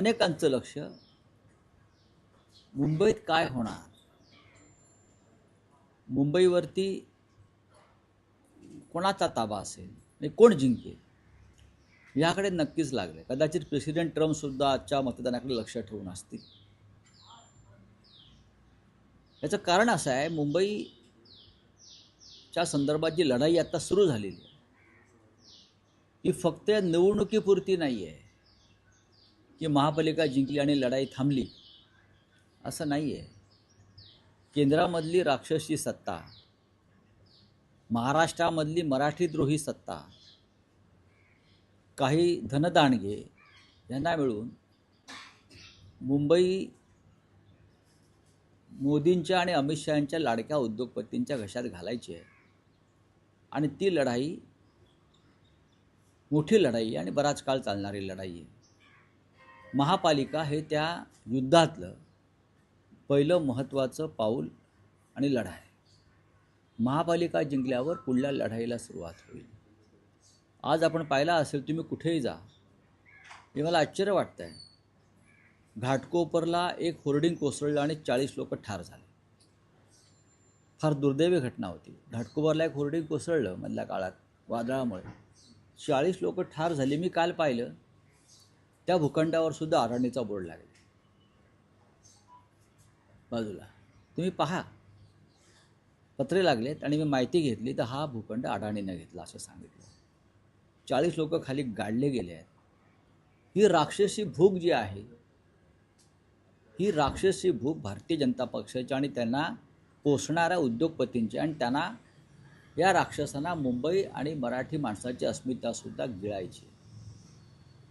अनेकांचं लक्ष मुंबईत काय होणार, मुंबईवरती कोणाचा ताबा असेल आणि कोण जिंकेल याकडे नक्कीच लागले. कदाचित प्रेसिडेंट ट्रम्प सुद्धा आजच्या मतदानाकडे लक्ष ठेवून असतील. याचं कारण असं आहे, मुंबईच्या संदर्भात जी लढाई आता सुरू झालेली आहे ही फक्त निवडणुकीपुरती नाही आहे की महापालिका जिंकली आणि लढाई थांबली, असं नाही आहे. केंद्रामधली राक्षसी सत्ता, महाराष्ट्रामधली मराठीद्रोही सत्ता, काही धनदांडगे यांना मिळून मुंबई मोदींच्या आणि अमित शहांच्या लाडक्या उद्योगपतींच्या घशात घालायची आहे. आणि ती लढाई मोठी लढाई आणि बराच काळ चालणारी लढाई आहे. महापालिका हे त्या युद्धातलं पहिलं महत्त्वाचं पाऊल आणि लढा आहे. महापालिका जिंकल्यावर पुढल्या लढाईला सुरुवात होईल. आज आपण पाहिला असेल, तुम्ही कुठेही जा, हे मला आश्चर्य वाटतं आहे, घाटकोपरला एक होर्डिंग कोसळलं आणि 40 लोक ठार झाले. फार दुर्दैवी घटना होती. घाटकोपरला एक होर्डिंग कोसळलं मधल्या काळात वादळामुळे, 40 लोक ठार झाली. मी काल पाहिलं, त्या भूखंडावर सुद्धा अडाणीचा बोर्ड लागला बाजूला. तुम्ही पहा, पत्रे लागलेत आणि मी माहिती घेतली तर हा भूखंड अडाणीने घेतला असं सांगितलं. 40 लोक खाली गाडले गेले आहेत. ही राक्षसी भूक जी आहे, ही राक्षसी भूक भारतीय जनता पक्षाची आणि त्यांना पोसणाऱ्या उद्योगपतींची, आणि त्यांना या राक्षसांना मुंबई आणि मराठी माणसाची अस्मितासुद्धा गिळायची.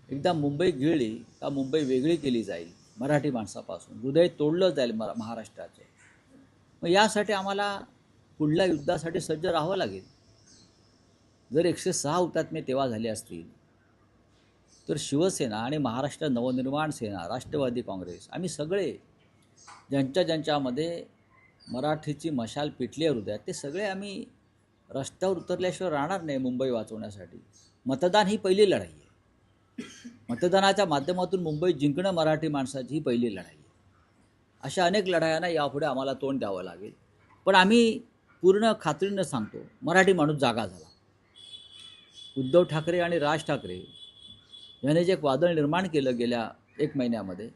एकदा मुंबई गिळली का मुंबई वेगळी केली जाईल मराठी माणसापासून, हृदय तोडलं जाईल महाराष्ट्राचे. मग यासाठी आम्हाला पुढल्या युद्धासाठी सज्ज राहावं लागेल. जर 106 हुतात्मे तेव्हा झाले असतील तर शिवसेना आणि महाराष्ट्र नवनिर्माण सेना, राष्ट्रवादी काँग्रेस, आम्ही सगळे ज्यांच्यामध्ये मराठीची मशाल पेटली आहे हृदयात, ते सगळे आम्ही रस्त्यावर उतरल्याशिवाय राहणार नाही मुंबई वाचवण्यासाठी. मतदान ही पहिली लढाई आहे. मतदानाच्या माध्यमातून मुंबई जिंकणं मराठी माणसाची ही पहिली लढाई आहे. अशा अनेक लढायांना यापुढे आम्हाला तोंड द्यावं लागेल. पण आम्ही पूर्ण खात्रीनं सांगतो, मराठी माणूस जागा झाला. उद्धव ठाकरे आणि राज ठाकरे यांनी जे वादळ निर्माण केलं गेल्या 1 महिन्यामध्ये,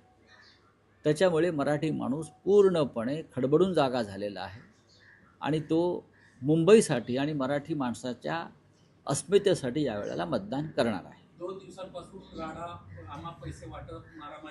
त्याच्यामुळे मराठी माणूस पूर्णपणे खडबडून जागा झालेला आहे. आणि तो मुंबईसाठी आणि मराठी माणसाच्या अस्मितेसाठी यावेळेला मतदान करणार आहे. 2 दिवसांपासून राडा, आम्हा पैसे वाटप, मारामारी